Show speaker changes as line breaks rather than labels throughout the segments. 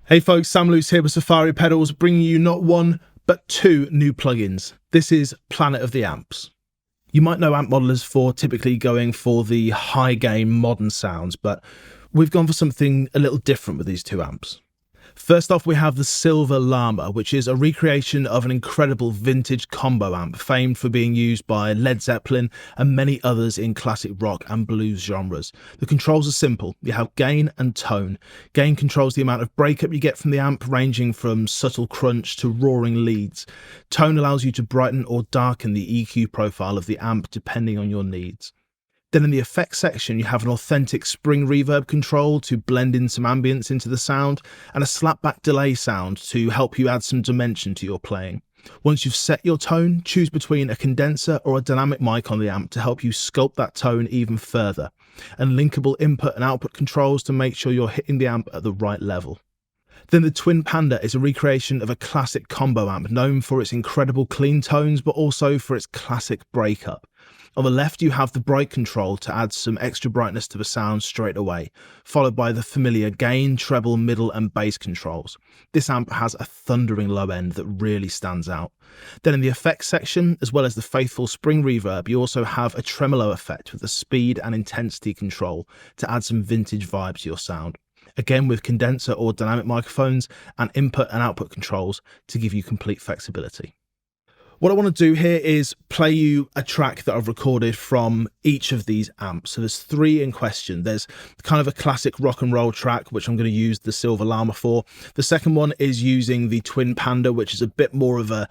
Hey folks, Sam Luce here with Safari Pedals, bringing you not one, but two new plugins. This is Planet of the Amps. You might know amp modelers for typically going for the high gain modern sounds, but we've gone for something a little different with these two amps. First off, we have the Silver Llama, which is a recreation of an incredible vintage combo amp, famed for being used by Led Zeppelin and many others in classic rock and blues genres. The controls are simple. You have gain and tone. Gain controls the amount of breakup you get from the amp, ranging from subtle crunch to roaring leads. Tone allows you to brighten or darken the EQ profile of the amp depending on your needs. Then in the effects section, you have an authentic spring reverb control to blend in some ambience into the sound, and a slapback delay sound to help you add some dimension to your playing. Once you've set your tone, choose between a condenser or a dynamic mic on the amp to help you sculpt that tone even further, and linkable input and output controls to make sure you're hitting the amp at the right level. Then the Twin Panda is a recreation of a classic combo amp known for its incredible clean tones, but also for its classic breakup. On the left, you have the bright control to add some extra brightness to the sound straight away, followed by the familiar gain, treble, middle and bass controls. This amp has a thundering low end that really stands out. Then in the effects section, as well as the faithful spring reverb, you also have a tremolo effect with the speed and intensity control to add some vintage vibe to your sound. Again with condenser or dynamic microphones and input and output controls to give you complete flexibility. What I want to do here is play you a track that I've recorded from each of these amps. So there's three in question. There's kind of a classic rock and roll track, which I'm going to use the Silver Llama for. The second one is using the Twin Panda, which is a bit more of a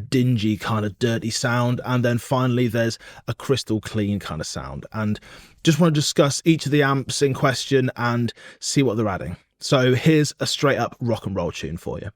dingy kind of dirty sound. And then finally, there's a crystal clean kind of sound. And just want to discuss each of the amps in question and see what they're adding. So here's a straight up rock and roll tune for you.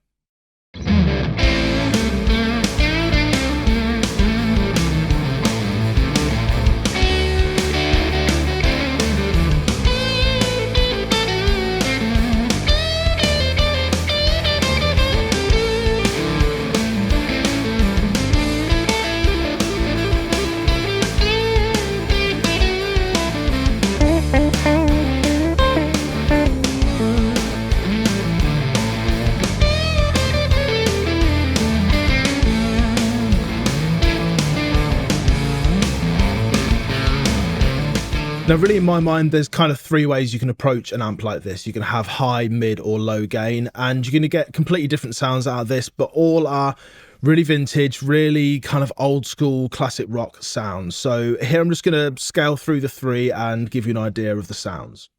Now, really, in my mind, there's kind of three ways you can approach an amp like this. You can have high, mid, or low gain, and you're going to get completely different sounds out of this, but all are really vintage, really kind of old school classic rock sounds. So here I'm just going to scale through the three and give you an idea of the sounds.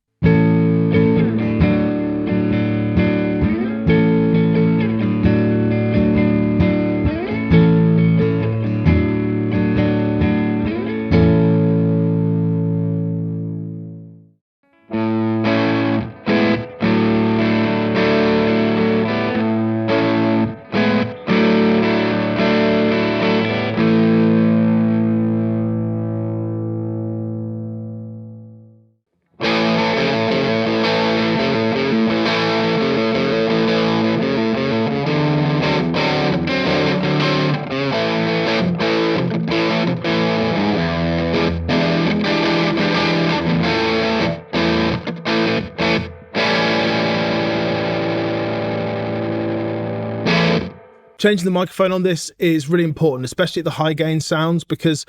Changing the microphone on this is really important, especially at the high gain sounds, because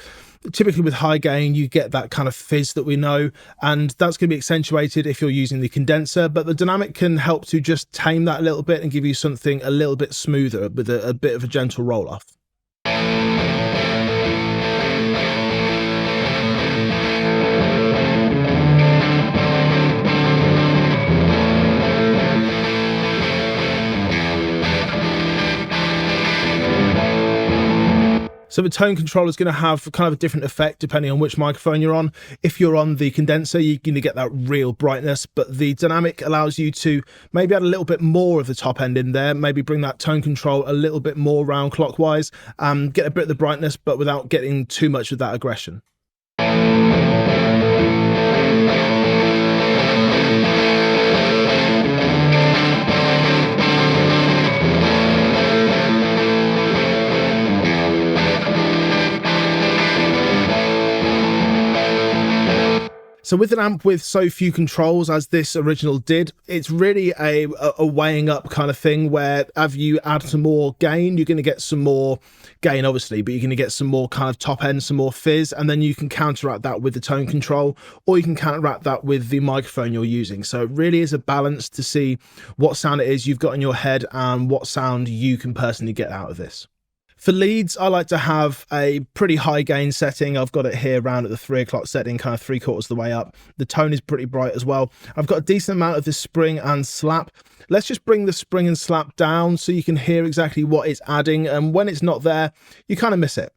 typically with high gain, you get that kind of fizz that we know, and that's going to be accentuated if you're using the condenser, but the dynamic can help to just tame that a little bit and give you something a little bit smoother with a bit of a gentle roll off. So the tone controller is going to have kind of a different effect depending on which microphone you're on. If you're on the condenser, you're going to get that real brightness, but the dynamic allows you to maybe add a little bit more of the top end in there, maybe bring that tone control a little bit more round clockwise, get a bit of the brightness, but without getting too much of that aggression. So So with an amp with so few controls as this original did, it's really a weighing up kind of thing where as you add some more gain, you're going to get some more gain obviously, but you're going to get some more kind of top end, some more fizz, and then you can counteract that with the tone control, or you can counteract that with the microphone you're using. So it really is a balance to see what sound it is you've got in your head and what sound you can personally get out of this. For leads, I like to have a pretty high gain setting. I've got it here around at the 3 o'clock setting, kind of 3/4 of the way up. The tone is pretty bright as well. I've got a decent amount of this spring and slap. Let's just bring the spring and slap down so you can hear exactly what it's adding. And when it's not there, you kind of miss it.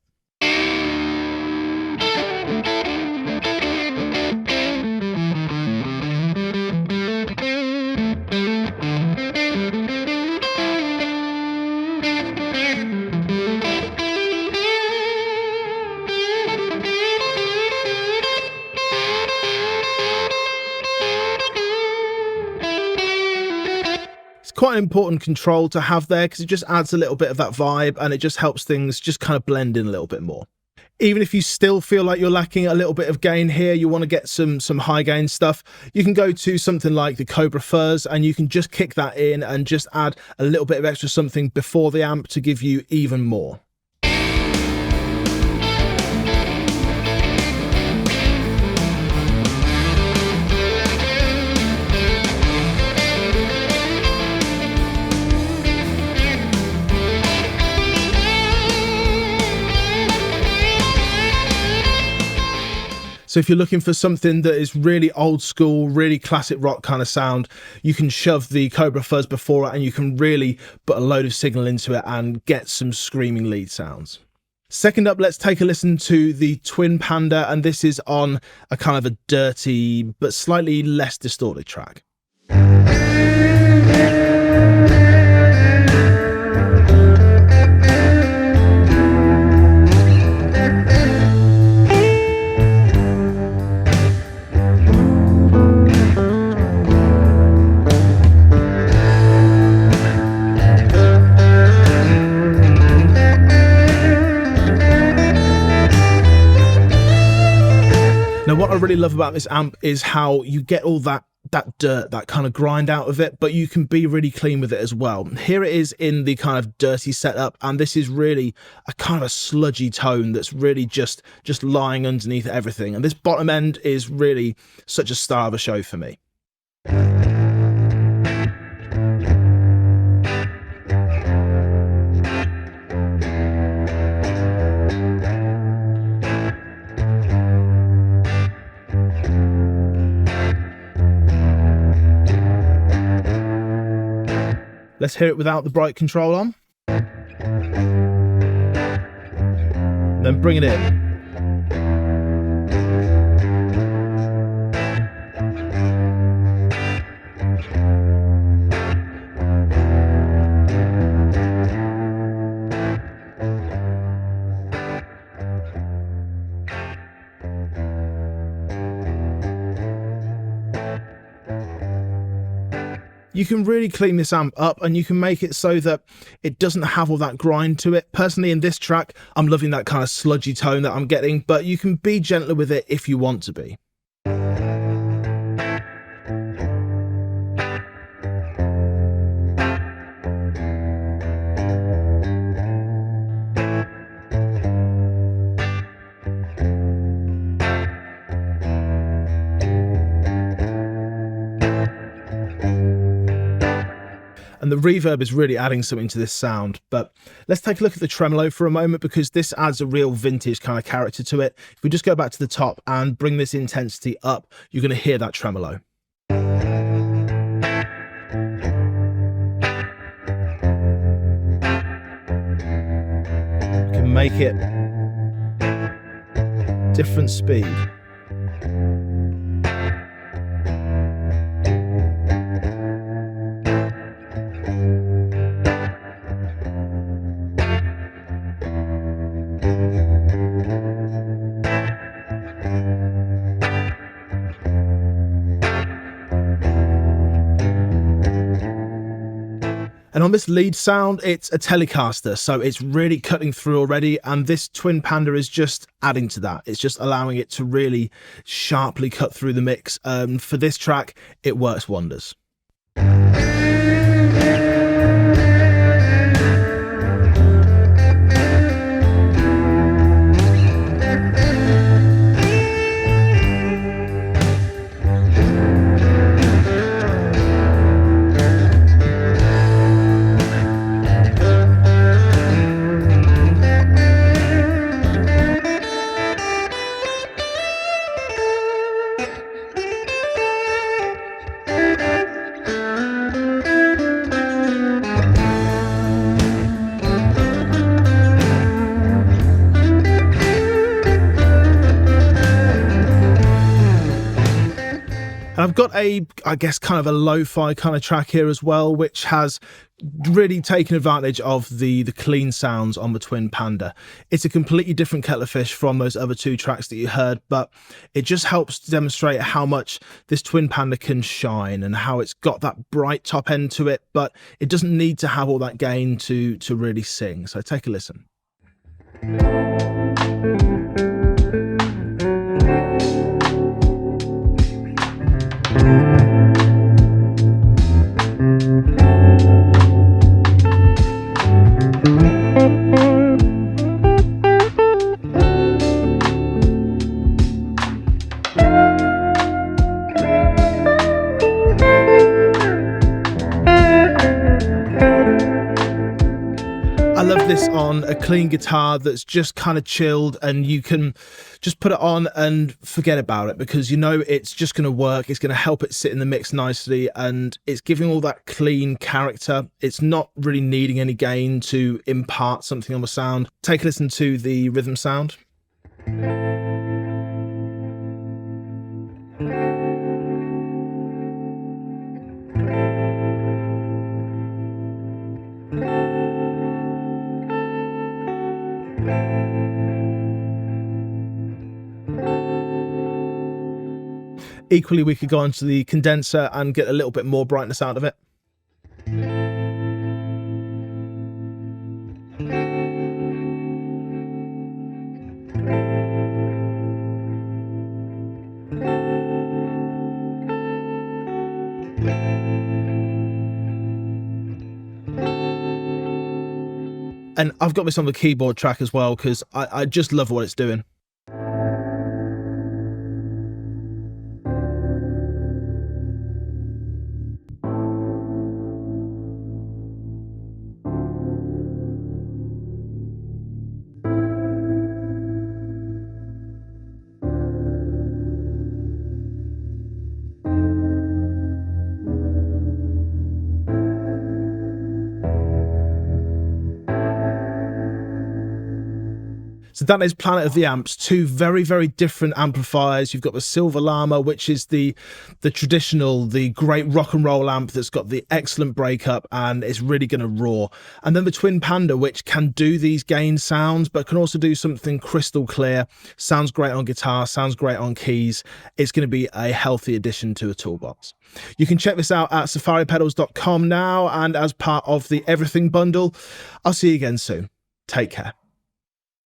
Quite an important control to have there because it just adds a little bit of that vibe and it just helps things just kind of blend in a little bit more. Even if you still feel like you're lacking a little bit of gain here, you want to get some high gain stuff, you can go to something like the Cobra Fuzz and you can just kick that in and just add a little bit of extra something before the amp to give you even more. So if you're looking for something that is really old school, really classic rock kind of sound, you can shove the Cobra Fuzz before it and you can really put a load of signal into it and get some screaming lead sounds. Second up, let's take a listen to the Twin Panda, and this is on a kind of a dirty but slightly less distorted track. Now, what I really love about this amp is how you get all that dirt, that kind of grind out of it, but you can be really clean with it as well. Here it is in the kind of dirty setup, and this is really a kind of a sludgy tone that's really just lying underneath everything. And this bottom end is really such a star of a show for me. Let's hear it without the bright control on. Then bring it in. You can really clean this amp up and you can make it so that it doesn't have all that grind to it. Personally, in this track, I'm loving that kind of sludgy tone that I'm getting, but you can be gentler with it if you want to be. And the reverb is really adding something to this sound. But let's take a look at the tremolo for a moment, because this adds a real vintage kind of character to it. If we just go back to the top and bring this intensity up, you're going to hear that tremolo. You can make it different speed. And on this lead sound, it's a Telecaster, so it's really cutting through already, and this Twin Panda is just adding to that. It's just allowing it to really sharply cut through the mix. For this track, it works wonders. And I've got I guess, kind of a lo-fi kind of track here as well, which has really taken advantage of the clean sounds on the Twin Panda. It's a completely different kettle of fish from those other two tracks that you heard, but it just helps to demonstrate how much this Twin Panda can shine and how it's got that bright top end to it, but it doesn't need to have all that gain to really sing. So take a listen. I love this on a clean guitar that's just kind of chilled, and you can just put it on and forget about it because you know it's just going to work. It's going to help it sit in the mix nicely, and it's giving all that clean character. It's not really needing any gain to impart something on the sound. Take a listen to the rhythm sound. Equally, we could go onto the condenser and get a little bit more brightness out of it. And I've got this on the keyboard track as well because I just love what it's doing. So that is Planet of the Amps, two very, very different amplifiers. You've got the Silver Llama, which is the traditional, the great rock and roll amp that's got the excellent breakup and it's really going to roar. And then the Twin Panda, which can do these gain sounds, but can also do something crystal clear. Sounds great on guitar, sounds great on keys. It's going to be a healthy addition to a toolbox. You can check this out at safaripedals.com now and as part of the Everything bundle. I'll see you again soon. Take care.